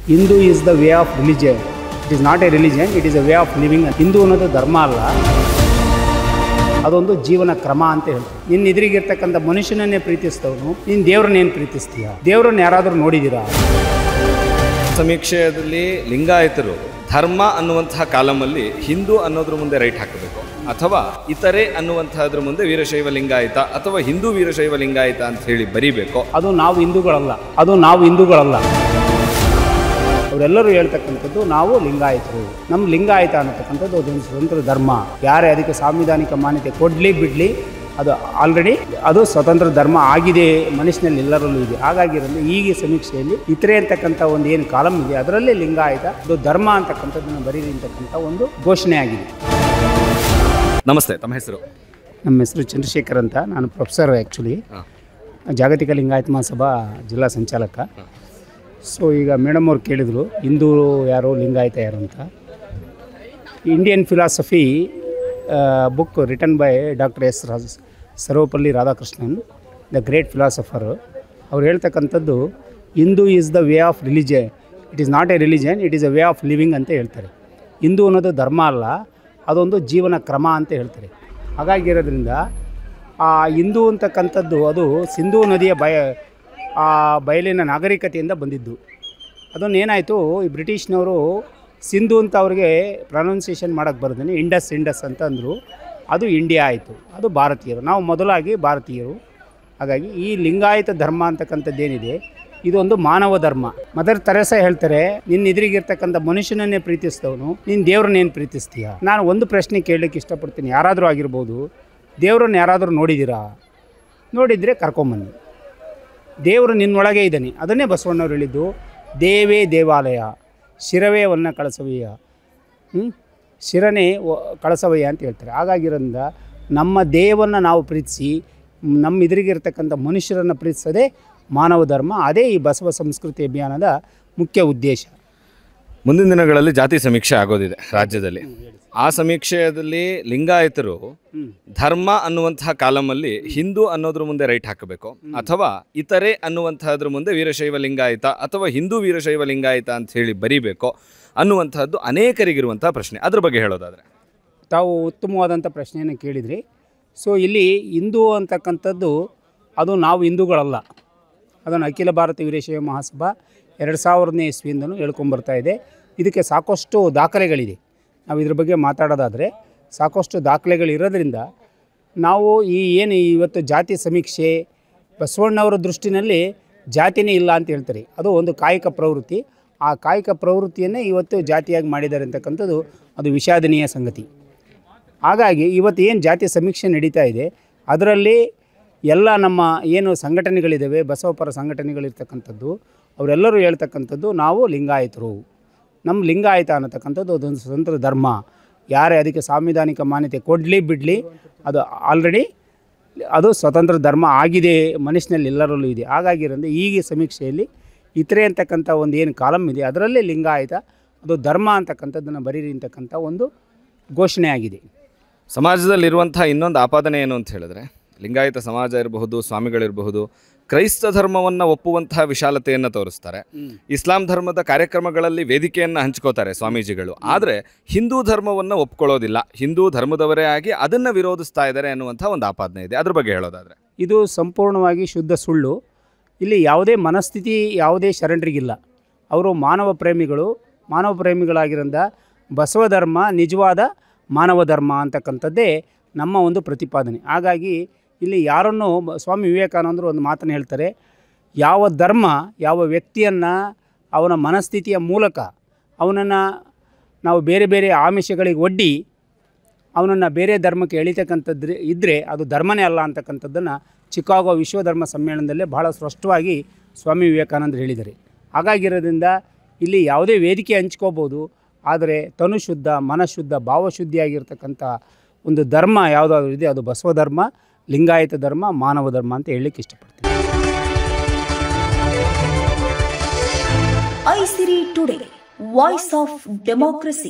Hindu is the way of religion. It is not a religion, it is a way of living. Hindu ಅನ್ನೋದು ಧರ್ಮ ಅಲ್ಲ, ಅದೊಂದು ಜೀವನ ಕ್ರಮ ಅಂತ ಹೇಳ್ತೀವಿ. ನಿನ್ನ ಎದುರಿಗಿರ್ತಕ್ಕಂಥ ಮನುಷ್ಯನನ್ನೇ ಪ್ರೀತಿಸ್ತವನು, ನೀನು ದೇವ್ರನ್ನೇನು ಪ್ರೀತಿಸ್ತೀಯ? ದೇವ್ರನ್ನ ಯಾರಾದರೂ ನೋಡಿದ್ದೀರಾ? ಸಮೀಕ್ಷೆಯಲ್ಲಿ ಲಿಂಗಾಯತರು ಧರ್ಮ ಅನ್ನುವಂತಹ ಕಾಲಮಲ್ಲಿ ಹಿಂದೂ ಅನ್ನೋದ್ರ ಮುಂದೆ ರೈಟ್ ಹಾಕಬೇಕು, ಅಥವಾ ಇತರೆ ಅನ್ನುವಂಥದ್ರ ಮುಂದೆ ವೀರಶೈವ ಲಿಂಗಾಯತ ಅಥವಾ ಹಿಂದೂ ವೀರಶೈವ ಲಿಂಗಾಯತ ಅಂತ ಹೇಳಿ ಬರೀಬೇಕು. ಅದು ನಾವು ಹಿಂದೂಗಳಲ್ಲ. ಅವರೆಲ್ಲರೂ ಹೇಳ್ತಕ್ಕಂಥದ್ದು ನಾವು ಲಿಂಗಾಯತರು. ನಮ್ಮ ಲಿಂಗಾಯತ ಅನ್ನತಕ್ಕಂಥದ್ದು ಅದೊಂದು ಸ್ವತಂತ್ರ ಧರ್ಮ. ಯಾರೇ ಅದಕ್ಕೆ ಸಾಂವಿಧಾನಿಕ ಮಾನ್ಯತೆ ಕೊಡಲಿ ಬಿಡಲಿ, ಅದು ಆಲ್ರೆಡಿ ಅದು ಸ್ವತಂತ್ರ ಧರ್ಮ ಆಗಿದೆ, ಮನುಷ್ಯನಲ್ಲಿ ಎಲ್ಲರಲ್ಲೂ ಇದೆ. ಹಾಗಾಗಿರಲು ಈಗ ಸಮೀಕ್ಷೆಯಲ್ಲಿ ಇತರೆ ಅಂತಕ್ಕಂಥ ಒಂದು ಏನು ಕಾಲಮ್ ಇದೆ ಅದರಲ್ಲೇ ಲಿಂಗಾಯತ ಅದು ಧರ್ಮ ಅಂತಕ್ಕಂಥದ್ದನ್ನು ಬರೀರಿ ಅಂತಕ್ಕಂಥ ಒಂದು ಘೋಷಣೆ ಆಗಿದೆ. ನಮಸ್ತೆ, ತಮ್ಮ ಹೆಸರು? ನಮ್ಮ ಹೆಸರು ಚಂದ್ರಶೇಖರ್ ಅಂತ. ನಾನು ಪ್ರೊಫೆಸರ್ ಆ್ಯಕ್ಚುಲಿ, ಜಾಗತಿಕ ಲಿಂಗಾಯತ ಮಹಾಸಭಾ ಜಿಲ್ಲಾ ಸಂಚಾಲಕ. ಸೊ ಈಗ ಮೇಡಮ್ ಅವ್ರು ಕೇಳಿದರು ಹಿಂದೂ ಯಾರು ಲಿಂಗಾಯತ ಯಾರು ಅಂತ. Indian philosophy book written by doctor S Sarvepalli Radhakrishnan, the great philosopher. ಅವ್ರು ಹೇಳ್ತಕ್ಕಂಥದ್ದು Hindu is the way of religion. It is not a religion, it is a way of living ಅಂತ ಹೇಳ್ತಾರೆ. ಹಿಂದೂ ಅನ್ನೋದು ಧರ್ಮ ಅಲ್ಲ, ಅದೊಂದು ಜೀವನ ಕ್ರಮ ಅಂತ ಹೇಳ್ತಾರೆ. ಹಾಗಾಗಿರೋದ್ರಿಂದ ಆ ಹಿಂದೂ ಅಂತಕ್ಕಂಥದ್ದು ಅದು ಸಿಂಧೂ ನದಿಯ ಬಯಲಿನ ನಾಗರಿಕತೆಯಿಂದ ಬಂದಿದ್ದು. ಅದನ್ನೇನಾಯಿತು, ಈ ಬ್ರಿಟಿಷ್ನವರು ಸಿಂಧು ಅಂತ ಅವ್ರಿಗೆ ಪ್ರೊನೌನ್ಸಿಯೇಷನ್ ಮಾಡೋಕ್ಕೆ ಬರ್ದೇನೆ ಇಂಡಸ್ ಅಂತ ಅಂದರು. ಅದು ಇಂಡಿಯಾ ಆಯಿತು, ಅದು ಭಾರತೀಯರು. ನಾವು ಮೊದಲಾಗಿ ಭಾರತೀಯರು. ಹಾಗಾಗಿ ಈ ಲಿಂಗಾಯತ ಧರ್ಮ ಅಂತಕ್ಕಂಥದ್ದೇನಿದೆ ಇದೊಂದು ಮಾನವ ಧರ್ಮ. ಮದರ್ ತೆರೇಸಾ ಹೇಳ್ತಾರೆ, ನಿನ್ನ ಎದುರಿಗಿರ್ತಕ್ಕಂಥ ಮನುಷ್ಯನನ್ನೇ ಪ್ರೀತಿಸ್ತವನು, ನೀನು ದೇವ್ರನ್ನೇನು ಪ್ರೀತಿಸ್ತೀಯ? ನಾನು ಒಂದು ಪ್ರಶ್ನೆ ಕೇಳಲಿಕ್ಕೆ ಇಷ್ಟಪಡ್ತೀನಿ. ಯಾರಾದರೂ ಆಗಿರ್ಬೋದು, ದೇವ್ರನ್ನ ಯಾರಾದರೂ ನೋಡಿದ್ದೀರಾ? ನೋಡಿದರೆ ಕರ್ಕೊಂಬನ್ನಿ. ದೇವರು ನಿನ್ನೊಳಗೆ ಇದ್ದಾನೆ. ಅದನ್ನೇ ಬಸವಣ್ಣವ್ರು ಹೇಳಿದ್ದು, ದೇವೇ ದೇವಾಲಯ ಶಿರವೇ ವನ್ನ ಕಳಸವಯ್ಯ, ಶಿರನೇ ಕಳಸವಯ್ಯ ಅಂತ ಹೇಳ್ತಾರೆ. ಹಾಗಾಗಿರೋದ್ರಿಂದ ನಮ್ಮ ದೇವವನ್ನು ನಾವು ಪ್ರೀತಿಸಿ ನಮ್ಮ ಎದುರಿಗಿರ್ತಕ್ಕಂಥ ಮನುಷ್ಯರನ್ನು ಪ್ರೀತಿಸೋದೇ ಮಾನವ ಧರ್ಮ. ಅದೇ ಈ ಬಸವ ಸಂಸ್ಕೃತಿ ಅಭಿಯಾನದ ಮುಖ್ಯ ಉದ್ದೇಶ. ಮುಂದಿನ ದಿನಗಳಲ್ಲಿ ಜಾತಿ ಸಮೀಕ್ಷೆ ಆಗೋದಿದೆ ರಾಜ್ಯದಲ್ಲಿ. ಆ ಸಮೀಕ್ಷೆಯಲ್ಲಿ ಲಿಂಗಾಯತರು ಧರ್ಮ ಅನ್ನುವಂತಹ ಕಾಲಮಲ್ಲಿ ಹಿಂದೂ ಅನ್ನೋದ್ರ ಮುಂದೆ ರೈಟ್ ಹಾಕಬೇಕು, ಅಥವಾ ಇತರೆ ಅನ್ನುವಂಥದ್ರ ಮುಂದೆ ವೀರಶೈವ ಲಿಂಗಾಯತ ಅಥವಾ ಹಿಂದೂ ವೀರಶೈವ ಲಿಂಗಾಯತ ಅಂತ ಹೇಳಿ ಬರೀಬೇಕು ಅನ್ನುವಂಥದ್ದು ಅನೇಕರಿಗಿರುವಂತಹ ಪ್ರಶ್ನೆ. ಅದ್ರ ಬಗ್ಗೆ ಹೇಳೋದಾದರೆ, ತಾವು ಉತ್ತಮವಾದಂಥ ಪ್ರಶ್ನೆಯನ್ನು ಕೇಳಿದ್ರಿ. ಸೊ ಇಲ್ಲಿ ಹಿಂದೂ ಅಂತಕ್ಕಂಥದ್ದು ಅದು ನಾವು ಹಿಂದೂಗಳಲ್ಲ. ಅದನ್ನು ಅಖಿಲ ಭಾರತ ವೀರಶೈವ ಮಹಾಸಭಾ 2000ನೇ ಇಸ್ವಿಯಿಂದಲೂ ಹೇಳ್ಕೊಂಬರ್ತಾ ಇದೆ. ಇದಕ್ಕೆ ಸಾಕಷ್ಟು ದಾಖಲೆಗಳಿದೆ. ನಾವು ಇದ್ರ ಬಗ್ಗೆ ಮಾತಾಡೋದಾದರೆ ಸಾಕಷ್ಟು ದಾಖಲೆಗಳಿರೋದ್ರಿಂದ ನಾವು ಏನು ಇವತ್ತು ಜಾತಿ ಸಮೀಕ್ಷೆ ಬಸವಣ್ಣವರ ದೃಷ್ಟಿನಲ್ಲಿ ಜಾತಿನೇ ಇಲ್ಲ ಅಂತ ಹೇಳ್ತಾರೆ. ಅದು ಒಂದು ಕಾಯಿಕ ಪ್ರವೃತ್ತಿ. ಆ ಕಾಯಿಕ ಪ್ರವೃತ್ತಿಯನ್ನೇ ಇವತ್ತು ಜಾತಿಯಾಗಿ ಮಾಡಿದ್ದಾರೆ ಅಂತಕ್ಕಂಥದ್ದು ಅದು ವಿಷಾದನೀಯ ಸಂಗತಿ. ಹಾಗಾಗಿ ಇವತ್ತು ಏನು ಜಾತಿ ಸಮೀಕ್ಷೆ ನಡೀತಾ ಇದೆ ಅದರಲ್ಲಿ ಎಲ್ಲ ನಮ್ಮ ಏನು ಸಂಘಟನೆಗಳಿದ್ದಾವೆ, ಬಸವಪರ ಸಂಘಟನೆಗಳಿರ್ತಕ್ಕಂಥದ್ದು, ಅವರೆಲ್ಲರೂ ಹೇಳ್ತಕ್ಕಂಥದ್ದು ನಾವು ಲಿಂಗಾಯತರು. ನಮ್ಮ ಲಿಂಗಾಯತ ಅನ್ನತಕ್ಕಂಥದ್ದು ಅದೊಂದು ಸ್ವತಂತ್ರ ಧರ್ಮ. ಯಾರೇ ಅದಕ್ಕೆ ಸಾಂವಿಧಾನಿಕ ಮಾನ್ಯತೆ ಕೊಡಲಿ ಬಿಡಲಿ, ಅದು ಆಲ್ರೆಡಿ ಅದು ಸ್ವತಂತ್ರ ಧರ್ಮ ಆಗಿದೆ, ಮನುಷ್ಯನಲ್ಲಿ ಎಲ್ಲರಲ್ಲೂ ಇದೆ. ಹಾಗಾಗಿರೋದ್ರಿಂದ ಈಗ ಸಮೀಕ್ಷೆಯಲ್ಲಿ ಇತರೆ ಅಂತಕ್ಕಂಥ ಒಂದು ಏನು ಕಾಲಮ್ ಇದೆ ಅದರಲ್ಲೇ ಲಿಂಗಾಯತ ಅದು ಧರ್ಮ ಅಂತಕ್ಕಂಥದ್ದನ್ನು ಬರೀರಿ ಅಂತಕ್ಕಂಥ ಒಂದು ಘೋಷಣೆ ಆಗಿದೆ. ಸಮಾಜದಲ್ಲಿರುವಂಥ ಇನ್ನೊಂದು ಆಪಾದನೆ ಏನು ಅಂತ ಹೇಳಿದ್ರೆ, ಲಿಂಗಾಯತ ಸಮಾಜ ಇರಬಹುದು, ಸ್ವಾಮಿಗಳಿರಬಹುದು, ಕ್ರೈಸ್ತ ಧರ್ಮವನ್ನು ಒಪ್ಪುವಂತಹ ವಿಶಾಲತೆಯನ್ನು ತೋರಿಸ್ತಾರೆ. ಇಸ್ಲಾಂ ಧರ್ಮದ ಕಾರ್ಯಕ್ರಮಗಳಲ್ಲಿ ವೇದಿಕೆಯನ್ನು ಹಂಚ್ಕೋತಾರೆ ಸ್ವಾಮೀಜಿಗಳು. ಆದರೆ ಹಿಂದೂ ಧರ್ಮವನ್ನು ಒಪ್ಕೊಳ್ಳೋದಿಲ್ಲ, ಹಿಂದೂ ಧರ್ಮದವರೇ ಆಗಿ ಅದನ್ನು ವಿರೋಧಿಸ್ತಾ ಇದ್ದಾರೆ ಅನ್ನುವಂಥ ಒಂದು ಆಪಾದನೆ ಇದೆ. ಅದ್ರ ಬಗ್ಗೆ ಹೇಳೋದಾದರೆ, ಇದು ಸಂಪೂರ್ಣವಾಗಿ ಶುದ್ಧ ಸುಳ್ಳು. ಇಲ್ಲಿ ಯಾವುದೇ ಮನಸ್ಥಿತಿ ಯಾವುದೇ ಶರಣರಿಗಿಲ್ಲ. ಅವರು ಮಾನವ ಪ್ರೇಮಿಗಳಾಗಿರೋದ್ರಿಂದ ಬಸವ ಧರ್ಮ ನಿಜವಾದ ಮಾನವ ಧರ್ಮ ಅಂತಕ್ಕಂಥದ್ದೇ ನಮ್ಮ ಒಂದು ಪ್ರತಿಪಾದನೆ. ಹಾಗಾಗಿ ಇಲ್ಲಿ ಯಾರನ್ನು ಸ್ವಾಮಿ ವಿವೇಕಾನಂದರು ಒಂದು ಮಾತನ್ನು ಹೇಳ್ತಾರೆ, ಯಾವ ಧರ್ಮ ಯಾವ ವ್ಯಕ್ತಿಯನ್ನು ಅವನ ಮನಸ್ಥಿತಿಯ ಮೂಲಕ ಅವನನ್ನು ನಾವು ಬೇರೆ ಬೇರೆ ಆಮಿಷಗಳಿಗೆ ಒಡ್ಡಿ ಅವನನ್ನು ಬೇರೆ ಧರ್ಮಕ್ಕೆ ಎಳಿತಕ್ಕಂಥದ್ದು ಇದ್ದರೆ ಅದು ಧರ್ಮನೇ ಅಲ್ಲ ಅಂತಕ್ಕಂಥದ್ದನ್ನು ಚಿಕಾಗೋ ವಿಶ್ವಧರ್ಮ ಸಮ್ಮೇಳನದಲ್ಲೇ ಬಹಳ ಸ್ಪಷ್ಟವಾಗಿ ಸ್ವಾಮಿ ವಿವೇಕಾನಂದರು ಹೇಳಿದ್ದಾರೆ. ಹಾಗಾಗಿರೋದ್ರಿಂದ ಇಲ್ಲಿ ಯಾವುದೇ ವೇದಿಕೆ ಹಂಚ್ಕೋಬೋದು, ಆದರೆ ತನುಶುದ್ಧ, ಮನಶುದ್ಧ, ಭಾವಶುದ್ಧಿಯಾಗಿರ್ತಕ್ಕಂಥ ಒಂದು ಧರ್ಮ ಯಾವುದಾದ್ರೂ ಇದೆ ಅದು ಬಸವ ಧರ್ಮ, ಲಿಂಗಾಯತ ಧರ್ಮ, ಮಾನವ ಧರ್ಮ ಅಂತ ಹೇಳಲಿಕ್ಕೆ ಇಷ್ಟಪಡ್ತೀನಿ. ಐಸಿರಿ ಟುಡೇ, ವಾಯ್ಸ್ ಆಫ್ ಡೆಮೋಕ್ರಸಿ.